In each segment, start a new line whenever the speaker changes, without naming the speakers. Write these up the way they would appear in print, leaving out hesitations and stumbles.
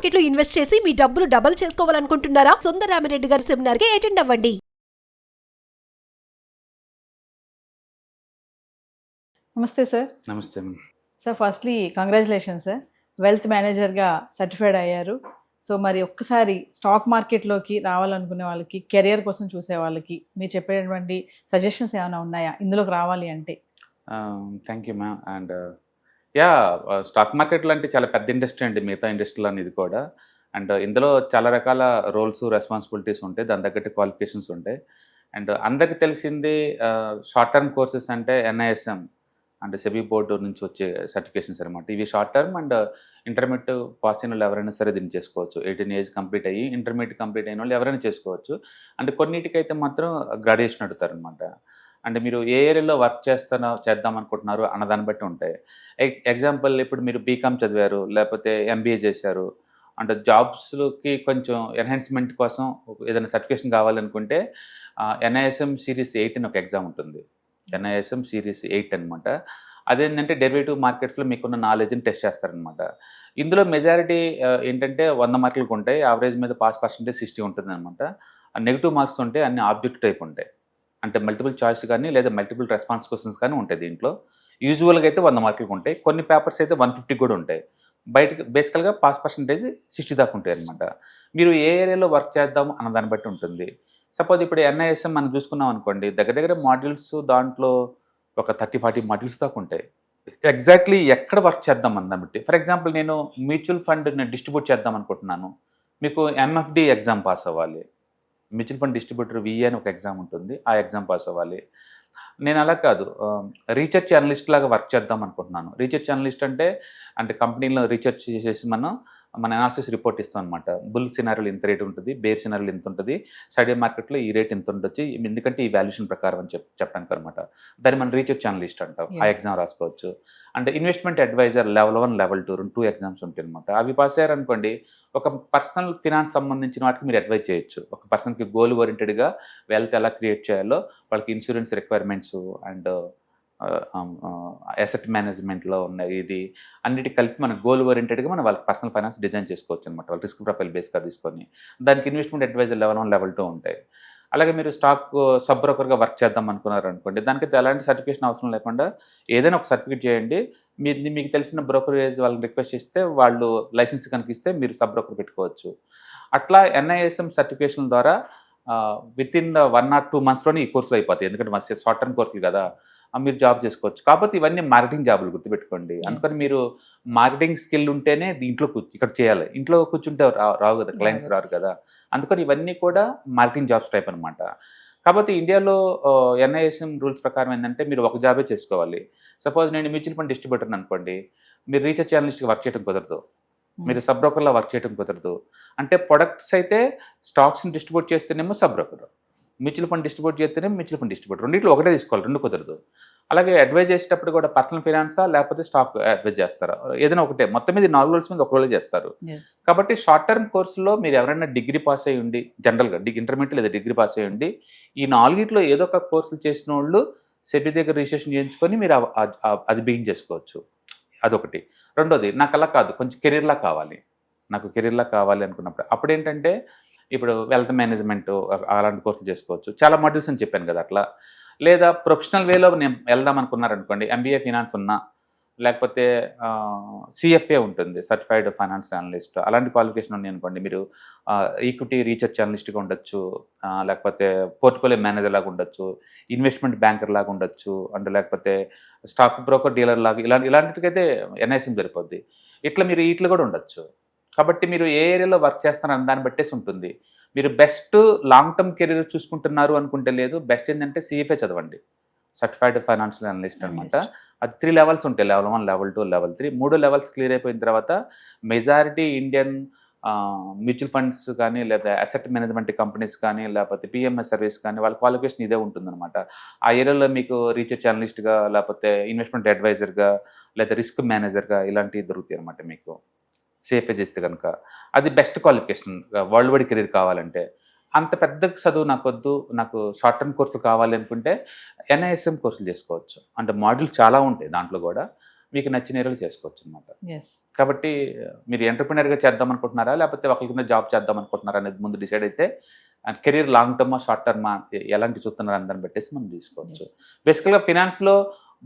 Market లో invest చేసి మీ డబ్బులు డబుల్ చేసుకోవాలనుకుంటున్నారా? సుందరరామిరెడ్డి గారి సెమినార్ కి అటెండ్ అవ్వండి.
నమస్తే సార్.
నమస్తే.
Sir firstly congratulation sir, wealth మేనేజర్గా సర్టిఫైడ్ అయ్యారు. సో మరి ఒక్కసారి స్టాక్ మార్కెట్లోకి రావాలనుకునే వాళ్ళకి, కెరియర్ కోసం చూసే వాళ్ళకి మీరు చెప్పేటువంటి సజెషన్స్ ఏమైనా ఉన్నాయా ఇందులోకి రావాలి అంటే?
Thank you ma'am. And stock మార్కెట్లో అంటే చాలా పెద్ద ఇండస్ట్రీ అండి, మిగతా ఇండస్ట్రీలో అనేది కూడా. అండ్ ఇందులో చాలా రకాల రోల్స్, రెస్పాన్సిబిలిటీస్ ఉంటాయి, దాని తగ్గట్టు క్వాలిఫికేషన్స్ ఉంటాయి. అండ్ అందరికీ తెలిసింది షార్ట్ టర్మ్ కోర్సెస్ అంటే NISM అంటే సెబీ బోర్డు నుంచి వచ్చే సర్టిఫికేషన్స్ అనమాట. ఇవి short term and intermediate pass అయిన వాళ్ళు ఎవరైనా సరే దీన్ని చేసుకోవచ్చు. 18 ఏజ్ కంప్లీట్ అయ్యి ఇంటర్మీడియట్ కంప్లీట్ అయిన వాళ్ళు ఎవరైనా చేసుకోవచ్చు. అంటే కొన్నిటికైతే మాత్రం గ్రాడ్యుయేషన్ అడుగుతారనమాట. అంటే మీరు ఏ ఏరియాలో వర్క్ చేద్దాం అనుకుంటున్నారు అన్న దాన్ని బట్టి ఉంటాయి. ఎగ్జాంపుల్, ఇప్పుడు మీరు బీకామ్ చదివారు, లేకపోతే MBA చేశారు, అంటే జాబ్స్కి కొంచెం ఎన్హాన్స్మెంట్ కోసం ఏదైనా సర్టిఫికేషన్ కావాలనుకుంటే NISM Series 8 అని ఒక ఎగ్జామ్ ఉంటుంది. NISM Series 8 అనమాట. అదేంటంటే డెరివేటివ్ మార్కెట్స్లో మీకున్న నాలెడ్జ్ని టెస్ట్ చేస్తారనమాట. ఇందులో మెజారిటీ ఏంటంటే 100 మార్కులకు ఉంటాయి. యావరేజ్ మీద పాస్ పర్సెంటేజ్ 60 ఉంటుంది అనమాట. నెగిటివ్ మార్క్స్ ఉంటాయి, అన్ని ఆబ్జెక్ట్ టైప్ ఉంటాయి. అంటే మల్టిపుల్ చాయిస్ కానీ లేదా మల్టిపుల్ రెస్పాన్స్ క్వశ్చన్స్ కానీ ఉంటాయి దీంట్లో. యూజువల్గా అయితే 100 మార్కులకు ఉంటాయి. కొన్ని పేపర్స్ అయితే 150 కూడా ఉంటాయి. బయటకు బేసికల్గా పాస్ పర్సెంటేజ్ 60 దాకా ఉంటాయి అనమాట. మీరు ఏ ఏరియాలో వర్క్ చేద్దాం అన్న దాన్ని బట్టి ఉంటుంది. సపోజ్ ఇప్పుడు NISM మనం చూసుకున్నాం అనుకోండి, దగ్గర దగ్గర మాడ్యూల్స్ దాంట్లో ఒక 30-40 మాడ్యూల్స్ దాకా ఉంటాయి. ఎగ్జాక్ట్లీ ఎక్కడ వర్క్ చేద్దాం అన్న దాన్ని బట్టి. ఫర్ ఎగ్జాంపుల్, నేను మ్యూచువల్ ఫండ్ని డిస్ట్రిబ్యూట్ చేద్దాం అనుకుంటున్నాను. మీకు MFD ఎగ్జామ్ పాస్ అవ్వాలి. మ్యూచువల్ ఫండ్ డిస్ట్రిబ్యూటర్ VA అని ఒక ఎగ్జామ్ ఉంటుంది, ఆ ఎగ్జామ్ పాస్ అవ్వాలి. నేను అలా కాదు, రీసెర్చ్ అనలిస్ట్ లాగా వర్క్ చేద్దాం అనుకుంటున్నాను. రీసెర్చ్ అనలిస్ట్ అంటే కంపెనీలో రీసెర్చ్ చేసేసి మన అనాలిసిస్ రిపోర్ట్ ఇస్తాం అనమాట. బుల్ సినారీలో ఇంత రేట్ ఉంటుంది, బేర్ సినారీలో ఇంత ఉంటుంది, స్టడీ మార్కెట్లో ఈ రేట్ ఇంత ఉండొచ్చు, ఎందుకంటే ఈ వాల్యుయేషన్ ప్రకారం అని చెప్పడానికి అనమాట. దాన్ని మనం రీసెర్చ్ అనలిస్ట్ అంటాం. ఆ ఎగ్జామ్ రాసుకోవచ్చు. అంటే investment advisor level 1, level 2 2 exams ఉంటాయి అనమాట. అవి పాస్ అయ్యారనుకోండి, ఒక పర్సనల్ ఫినాన్స్ సంబంధించిన వాటికి మీరు అడ్వైజ్ చేయొచ్చు. ఒక పర్సన్కి గోల్ ఓరియంటెడ్గా వెల్త్ ఎలా క్రియేట్ చేయాలో, వాళ్ళకి ఇన్సూరెన్స్ రిక్వైర్మెంట్స్ అండ్ అసెట్ మేనేజ్మెంట్లో ఉన్న ఇది అన్నిటి కలిపి మన గోల్ ఓరియంటెడ్గా మనం వాళ్ళకి పర్సనల్ ఫైనాన్స్ డిజైన్ చేసుకోవచ్చు అనమాట. వాళ్ళు రిస్క్ ప్రొఫైల్ బేస్గా తీసుకొని దానికి ఇన్వెస్ట్మెంట్ అడ్వైజర్ లెవెల్ 1, లెవెల్ 2 ఉంటాయి. అలాగే మీరు స్టాక్ సబ్ బ్రోకర్గా వర్క్ చేద్దాం అనుకున్నారు అనుకోండి, దానికైతే ఎలాంటి సర్టిఫికేషన్ అవసరం లేకుండా ఏదైనా ఒక సర్టిఫికేట్ చేయండి. మీకు తెలిసిన బ్రోకరేజ్ వాళ్ళని రిక్వెస్ట్ చేస్తే వాళ్ళు లైసెన్స్ కనుక ఇస్తే మీరు సబ్ బ్రోకర్ పెట్టుకోవచ్చు. అట్లా NISM సర్టిఫికేషన్ ద్వారా విత్ ఇన్ 1 or 2 monthsలోనే ఈ కోర్సులు అయిపోతాయి. ఎందుకంటే మన షార్ట్ టర్మ్ కోర్సులు కదా, మీరు జాబ్ చేసుకోవచ్చు. కాకపోతే ఇవన్నీ మార్కెటింగ్ జాబులు, గుర్తుపెట్టుకోండి. అందుకని మీరు మార్కెటింగ్ స్కిల్ ఉంటేనే దీంట్లో ఇక్కడ చేయాలి. ఇంట్లో కూర్చుంటే రావు కదా, క్లయింట్స్ రారు కదా. అందుకని ఇవన్నీ కూడా మార్కెటింగ్ జాబ్స్ టైప్ అనమాట. కాబట్టి ఇండియాలో NISM రూల్స్ ప్రకారం ఏంటంటే మీరు ఒక జాబే చేసుకోవాలి. సపోజ్ నేను మ్యూచువల్ ఫండ్ డిస్ట్రిబ్యూటర్ అనుకోండి, మీరు రీసెర్చ్ అనలిస్ట్గా వర్క్ చేయడం కుదరదు, మీరు సబ్ బ్రోకర్లో వర్క్ చేయడం కుదరదు. అంటే ప్రొడక్ట్స్ అయితే స్టాక్స్ని డిస్ట్రిబ్యూట్ చేస్తేనేమో sub broker, mutual fund distribute చేస్తేనే మ్యూచువల్ ఫండ్ డిస్ట్రిబ్యూటర్, రెండింటిలో ఒకటే తీసుకోవాలి, రెండు కుదరదు. అలాగే అడ్వైజ్ చేసేటప్పుడు కూడా పర్సనల్ ఫైనాన్సా లేకపోతే స్టాక్ అడ్వైజ్ చేస్తారా, ఏదైనా ఒకటే. మొత్తం మీద 4 roles మీద ఒక రోలే చేస్తారు. కాబట్టి షార్ట్ టర్మ్ కోర్సులో మీరు ఎవరైనా డిగ్రీ పాస్ అయ్యి ఉండి, జనరల్గా ఇంటర్మీడియట్ లేదా డిగ్రీ పాస్ అయ్యి ఉండి, ఈ 4 ఏదో ఒక కోర్సులు చేసిన వాళ్ళు సెబీ దగ్గర రిజిస్ట్రేషన్ చేయించుకొని మీరు అది బిగిన్ చేసుకోవచ్చు. అదొకటి. రెండోది, నాకు అలా కాదు, కొంచెం కెరీర్లా కావాలి, నాకు కెరీర్లా కావాలి అనుకున్నప్పుడు అప్పుడేంటంటే ఇప్పుడు వెల్త్ మేనేజ్మెంట్ అలాంటి కోర్సులు చేసుకోవచ్చు. చాలా మాడ్యూల్స్ అని చెప్పాను కదా అట్లా. లేదా ప్రొఫెషనల్ వేలో నేను వెళ్దాం అనుకున్నారనుకోండి, MBA ఫినాన్స్ ఉన్నా, లేకపోతే CFA ఉంటుంది, సర్టిఫైడ్ ఫైనాన్స్ అనలిస్ట్, అలాంటి క్వాలిఫికేషన్ ఉన్నాయి అనుకోండి, మీరు ఈక్విటీ రీసెర్చ్ అనలిస్ట్గా ఉండొచ్చు, లేకపోతే పోర్ట్ఫోలియో మేనేజర్ లాగా ఉండొచ్చు, ఇన్వెస్ట్మెంట్ బ్యాంకర్ లాగా ఉండొచ్చు, అంటే లేకపోతే స్టాక్ బ్రోకర్ డీలర్ లాగా, ఇలాంటికైతే NISM సరిపోద్ది. ఇట్లా మీరు వీటిలో కూడా ఉండొచ్చు. కాబట్టి మీరు ఏ ఏరియాలో వర్క్ చేస్తున్నారని దాన్ని బట్టేసి ఉంటుంది. మీరు బెస్ట్ లాంగ్ టర్మ్ కెరీర్ చూసుకుంటున్నారు అనుకుంటే లేదు, బెస్ట్ ఏంటంటే CFA చదవండి, సర్టిఫైడ్ ఫైనాన్షియల్ అనలిస్ట్ అనమాట. అది 3 levels ఉంటాయి, level 1, level 2, level 3. 3 levels clear అయిపోయిన తర్వాత మెజారిటీ ఇండియన్ మ్యూచువల్ ఫండ్స్ కానీ, లేదా అసెట్ మేనేజ్మెంట్ కంపెనీస్ కానీ, లేకపోతే PMS సర్వీస్ కానీ, వాళ్ళ క్వాలిఫికేషన్ ఇదే ఉంటుందన్నమాట. ఆ ఏరియాలో మీకు రీసెర్చ్ అనలిస్ట్గా, లేకపోతే ఇన్వెస్ట్మెంట్ అడ్వైజర్గా, లేదా రిస్క్ మేనేజర్గా ఇలాంటివి దొరుకుతాయి అనమాట మీకు. CFA చేస్తే కనుక అది best qualification world wide career కావాలంటే. అంత పెద్ద చదువు నాకొద్దు, నాకు షార్ట్ టర్మ్ కోర్సులు కావాలి అనుకుంటే NISM కోర్సులు చేసుకోవచ్చు. అంటే మాడ్యూల్స్ చాలా ఉంటాయి దాంట్లో కూడా. మీకు నచ్చిన ఏరియాలో చేసుకోవచ్చు అనమాట.
ఎస్.
కాబట్టి మీరు ఎంటర్‌ప్రెన్యూర్‌గా చేద్దాం అనుకుంటున్నారా? లేకపోతే ఒకళ్ళ కింద జాబ్ చేద్దాం అనుకుంటున్నారా అనేది ముందు డిసైడ్ అయితే కెరీర్ లాంగ్ టర్మా, షార్ట్ టర్మా ఎలాంటి చూస్తున్నారు అని దాన్ని బట్టేసి మనం తీసుకోవచ్చు. బేసికల్‌గా ఫినాన్స్‌లో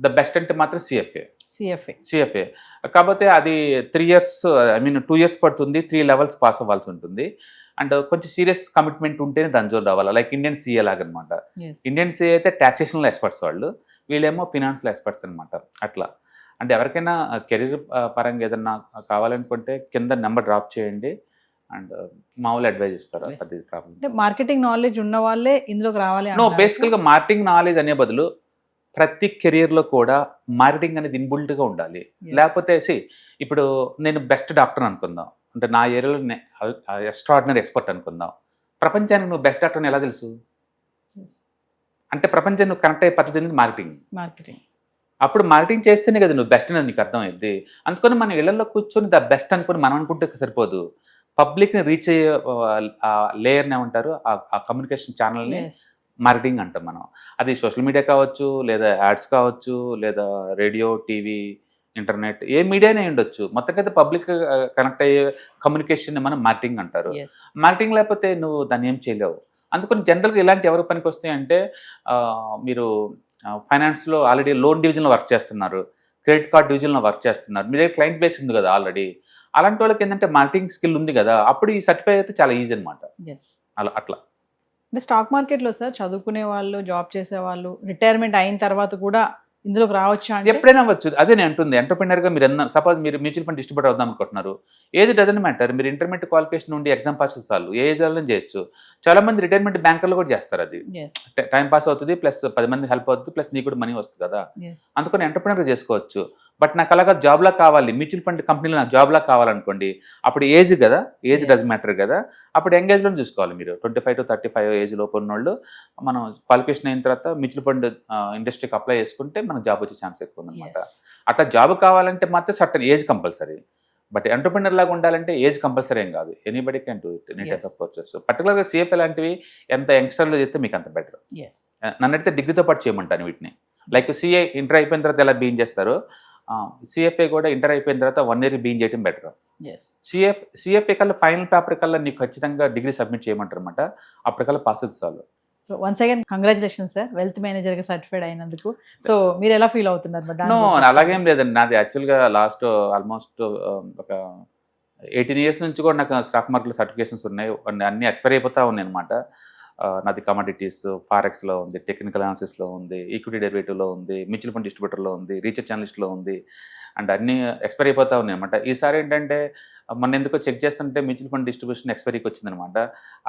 ద బెస్ట్ అంటే మాత్రం సిఎఫ్ఏ. కాకపోతే అది 3 ఇయర్స్ 2 ఇయర్స్ పడుతుంది. 3 లెవెల్స్ పాస్ అవ్వాల్సి ఉంటుంది. అండ్ కొంచెం సీరియస్ కమిట్మెంట్ ఉంటేనే దాని జోన్ రావాలి. లైక్ ఇండియన్ సీఏ లాగనమాట. ఇండియన్ సీఏ అయితే టాక్సేషన్లో ఎక్స్పర్ట్స్ వాళ్ళు, వీళ్ళేమో ఫినాన్స్లో ఎక్స్పర్ట్స్ అనమాట. అట్లా అంటే ఎవరికైనా కెరీర్ పరంగా ఏదన్నా కావాలనుకుంటే కింద నెంబర్ డ్రాప్ చేయండి అండ్ మామూలు అడ్వైజ్ ఇస్తారు. అది ప్రాబ్లం.
అంటే మార్కెటింగ్ నాలెడ్జ్ ఉన్న వాళ్ళే ఇందులోకి రావాలి.
బేసికల్గా మార్కెటింగ్ నాలెడ్జ్ అనే బదులు ప్రతి కెరియర్లో కూడా మార్కెటింగ్ అనేది ఇన్బుల్ట్గా ఉండాలి. లేకపోతే ఇప్పుడు నేను బెస్ట్ డాక్టర్ అనుకుందాం, అంటే నా ఏరియాలో ఎక్స్ట్రాడినరీ ఎక్స్పర్ట్ అనుకుందాం. ప్రపంచానికి నువ్వు బెస్ట్ డాక్టర్ ఎలా తెలుసు? అంటే ప్రపంచం నువ్వు కనెక్ట్ అయ్యే పద్ధతి అనేది మార్కెటింగ్. అప్పుడు మార్కెటింగ్ చేస్తేనే కదా నువ్వు బెస్ట్ అనేది నీకు అర్థమైంది. అందుకని మన ఇళ్లలో కూర్చొని ద బెస్ట్ అనుకుని మనం అనుకుంటే సరిపోదు. పబ్లిక్ని రీచ్ అయ్యే లేయర్ని ఏమంటారు, ఆ కమ్యూనికేషన్ ఛానల్ని మార్కెటింగ్ అంటాం మనం. అది సోషల్ మీడియా కావచ్చు, లేదా యాడ్స్ కావచ్చు, లేదా రేడియో, టీవీ, ఇంటర్నెట్, ఏ మీడియానే ఉండొచ్చు. మొత్తంకైతే పబ్లిక్ కనెక్ట్ అయ్యే కమ్యూనికేషన్ మనం మార్కెటింగ్ అంటారు. మార్కెటింగ్ లేకపోతే నువ్వు దాన్ని ఏం చేయలేవు. అందుకని జనరల్గా ఇలాంటి ఎవరు పనికి వస్తాయి అంటే, మీరు ఫైనాన్స్లో ఆల్రెడీ లోన్ డివిజన్లో వర్క్ చేస్తున్నారు, క్రెడిట్ కార్డ్ డివిజన్లో వర్క్ చేస్తున్నారు, మీ దగ్గర క్లయింట్ బేస్ ఉంది కదా ఆల్రెడీ, అలాంటి వాళ్ళకి ఏంటంటే మార్కెటింగ్ స్కిల్ ఉంది కదా, అప్పుడు ఈ సర్టిఫై అయితే చాలా ఈజీ అనమాట. అట్లా
అంటే స్టాక్ మార్కెట్లో సార్ చదువుకునే వాళ్ళు, జాబ్ చేసే వాళ్ళు, రిటైర్మెంట్ అయిన తర్వాత కూడా ఇందులోకి రావచ్చు అంటే
ఎప్పుడైనా అవ్వచ్చు. అదే నేను అంటుంది, ఎంటర్‌ప్రెన్యూర్‌గా మీరు సపోజ్ మీరు మ్యూచువల్ ఫండ్ డిస్ట్రిబ్యూటర్ అవుదాం అనుకుంటున్నారు, ఏజ్ డజంట్ మ్యాటర్. మీరు ఇంటర్మీడియట్ క్వాలిఫికేషన్ నుండి ఎగ్జామ్ పాస్ చాలు, ఏ ఏజ్ వాళ్ళని చేయొచ్చు. చాలా మంది రిటైర్మెంట్ బ్యాంకర్లు కూడా చేస్తారు. అది టైం పాస్ అవుతుంది, ప్లస్ 10 మంది హెల్ప్ అవుతుంది, ప్లస్ నీకు కూడా మనీ వస్తుంది కదా. అందుకని ఎంటర్‌ప్రెన్యూర్‌గా చేసుకోవచ్చు. బట్ నాకు అలాగా జాబ్లా కావాలి, మ్యూచువల్ ఫండ్ కంపెనీలో నాకు జాబ్లా కావాలనుకోండి, అప్పుడు ఏజ్ కదా, ఏజ్ డజ్ మ్యాటర్ కదా. అప్పుడు ఎంగేజ్లో చూసుకోవాలి మీరు. 25 to 35 ఏజ్ లోపు ఉన్న వాళ్ళు మనం క్వాలిఫికేషన్ అయిన తర్వాత మ్యూచువల్ ఫండ్ ఇండస్ట్రీకి అప్లై చేసుకుంటే మనకు జాబ్ వచ్చే ఛాన్స్ ఎక్కువ ఉందన్నమాట. అట్లా జాబ్ కావాలంటే మాత్రం certain age compulsory. But entrepreneur లాగా ఉండాలంటే ఏజ్ కంపల్సరీ ఏం కాదు. Anybody can do it, any type of courses. పర్టికులర్గా సిఎఫ్ఏ లాంటివి ఎంత యంగ్స్టర్లో చేస్తే మీకు అంత బెటర్. నన్ను అడిగితే డిగ్రీతో పాటు చేయమంటాను వీటిని. లైక్ సిఏ ఇంటర్ అయిపోయిన తర్వాత ఎలా బీన్ చేస్తారు, సిఎఫ్ఏ కూడా ఇంటర్ అయిపోయిన తర్వాత 1 year బీన్ చేయడం బెటర్. సిఎఫ్ఏ కల్లా ఫైనల్ పేపర్ కల్లా నీకు ఖచ్చితంగా డిగ్రీ సబ్మిట్ చేయమంటారు అనమాట. అప్పటికల్లా పాస్ అవుతుంది చాలు.
So once again congratulation sir, wealth మేనేజర్గా సర్టిఫైడ్ అయినందుకు. సో మీరు ఎలా ఫీల్ అవుతున్నారు?
అలాగేం లేదండి, నాది యాక్చువల్గా లాస్ట్ ఆల్మోస్ట్ ఒక 18 years నుంచి కూడా నాకు స్టాక్ మార్కెట్లో సర్టిఫికేషన్స్ ఉన్నాయి. అన్నీ ఎక్స్పైర్ అయిపోతూ ఉన్నాయి అనమాట. నాది కమాడిటీస్, ఫారెక్స్లో ఉంది, టెక్నికల్ అనాలిసిస్లో ఉంది, ఈక్విటీ డెరివేటివ్లో ఉంది, మ్యూచువల్ ఫండ్ డిస్ట్రిబ్యూటర్లో ఉంది, రీసెర్చ్ అనలిస్ట్లో ఉంది, అండ్ అన్నీ ఎక్స్పైర్ అయిపోతూ ఉన్నాయి అనమాట. ఈసారి ఏంటంటే మొన్న ఎందుకో చెక్ చేస్తుంటే మ్యూచువల్ ఫండ్ డిస్ట్రిబ్యూషన్ ఎక్స్పైరీకి వచ్చిందనమాట.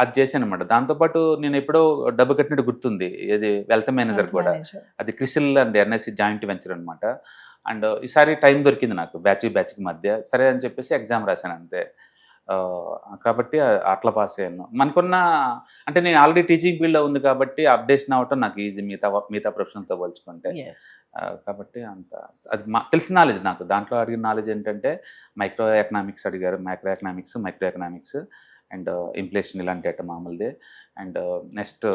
అది చేశాను అనమాట. దాంతోపాటు నేను ఎప్పుడో డబ్బు కట్టినట్టు గుర్తుంది, ఇది వెల్త్ మేనేజర్ కూడా. అది CRISIL and NIC joint venture అనమాట. అండ్ ఈసారి టైం దొరికింది నాకు బ్యాచ్కి మధ్య, సరే అని చెప్పేసి ఎగ్జామ్ రాశాను అంతే. కాబట్టి అట్లా పాస్ అయ్యాను. మనకున్న అంటే నేను ఆల్రెడీ టీచింగ్ ఫీల్డ్లో ఉంది కాబట్టి అప్డేషన్ అవ్వటం నాకు ఈజీ మిగతా ప్రొఫెషన్తో పోల్చుకుంటే. కాబట్టి అంత అది తెలిసిన నాలెడ్జ్ నాకు. దాంట్లో అడిగిన నాలెడ్జ్ ఏంటంటే మైక్రో ఎకనామిక్స్ అడిగారు, మైక్రో ఎకనామిక్స్ అండ్ ఇన్ఫ్లేషన్ ఇలాంటి అట్ట మామూలుదే. అండ్ నెక్స్ట్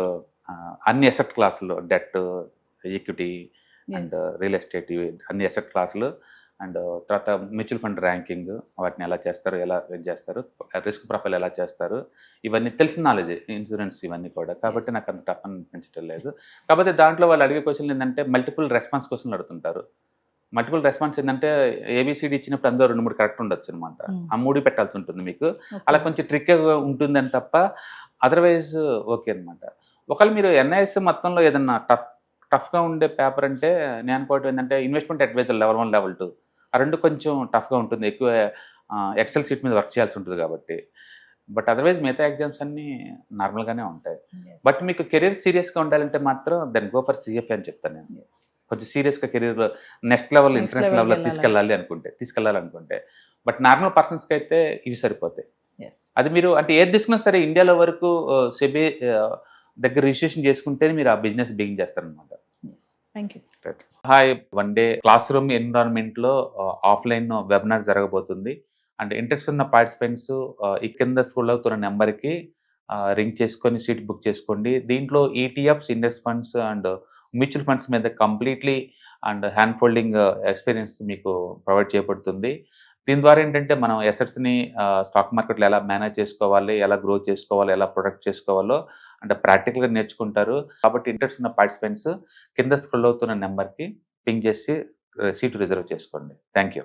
అన్ని ఎసెట్ క్లాసులు, debt, equity and real estate, అన్ని ఎసెట్ క్లాసులు. అండ్ తర్వాత మ్యూచువల్ ఫండ్ ర్యాంకింగ్, వాటిని ఎలా చేస్తారు, ఎలా చేస్తారు, రిస్క్ ప్రొఫైల్ ఎలా చేస్తారు, ఇవన్నీ తెలిసిన నాలెడ్జ్. ఇన్సూరెన్స్ ఇవన్నీ కూడా. కాబట్టి నాకు అంత టఫ్ అనిపించడం లేదు. కాకపోతే దాంట్లో వాళ్ళు అడిగే క్వశ్చన్లు ఏంటంటే మల్టిపుల్ రెస్పాన్స్ క్వశ్చన్లు అడుగుతుంటారు. మల్టిపుల్ రెస్పాన్స్ ఏంటంటే ఏబిసిడి ఇచ్చినప్పుడు అందులో 2-3 కరెక్ట్ ఉండొచ్చు అనమాట. ఆ 3 పెట్టాల్సి ఉంటుంది మీకు. అలా కొంచెం ట్రిక్గా ఉంటుందని తప్ప అదర్వైజ్ ఓకే అనమాట. ఒకవేళ మీరు ఎన్ఐఎస్ మొత్తంలో ఏదన్నా టఫ్గా ఉండే పేపర్ అంటే నేను అనుకోవటం ఏంటంటే ఇన్వెస్ట్మెంట్ అడ్వైజర్ లెవెల్ 1, లెవెల్ 2 ఆ 2 కొంచెం టఫ్గా ఉంటుంది. ఎక్కువ ఎక్సెల్ షీట్ మీద వర్క్ చేయాల్సి ఉంటుంది కాబట్టి. బట్ అదర్వైజ్ మిగతా ఎగ్జామ్స్ అన్నీ నార్మల్గానే ఉంటాయి. బట్ మీకు కెరీర్ సీరియస్గా ఉండాలంటే మాత్రం దెన్ గో ఫర్ సిఎఫ్ఏ అని చెప్తాను నేను. కొంచెం సీరియస్గా కెరీర్ నెక్స్ట్ లెవెల్, ఇంటర్నేషనల్ లెవెల్లో తీసుకెళ్ళాలనుకుంటే. బట్ నార్మల్ పర్సన్స్కి అయితే ఇవి సరిపోతాయి. అది మీరు అంటే ఏది తీసుకున్నా సరే ఇండియాలో వరకు సెబీ దగ్గర రిజిస్ట్రేషన్ చేసుకుంటేనే మీరు ఆ బిజినెస్ బిగిన్ చేస్తారనమాట.
Thank you sir.
Hi, 1 day class room ఎన్విరాన్మెంట్లో ఆఫ్లైన్ వెబినార్ జరగబోతుంది. అండ్ ఇంట్రెస్ట్ ఉన్న పార్టిసిపెంట్స్ ఈ కింద స్క్రోల్ అవుతున్న నెంబర్కి రింగ్ చేసుకొని సీట్ బుక్ చేసుకోండి. దీంట్లో ETFs, index funds and mutual funds మీద completely and hand holding experience మీకు ప్రొవైడ్ చేయబడుతుంది. దీని ద్వారా ఏంటంటే మనం ఎసెట్స్ని స్టాక్ మార్కెట్లో ఎలా మేనేజ్ చేసుకోవాలి, ఎలా గ్రో చేసుకోవాలి, ఎలా ప్రొటెక్ట్ చేసుకోవాలో అంటే ప్రాక్టికల్గా నేర్చుకుంటారు. కాబట్టి ఇంట్రెస్ట్ ఉన్న పార్టిసిపెంట్స్ కింద స్క్రోల్ అవుతున్న నెంబర్కి పింగ్ చేసి సీటు రిజర్వ్ చేసుకోండి. Thank you.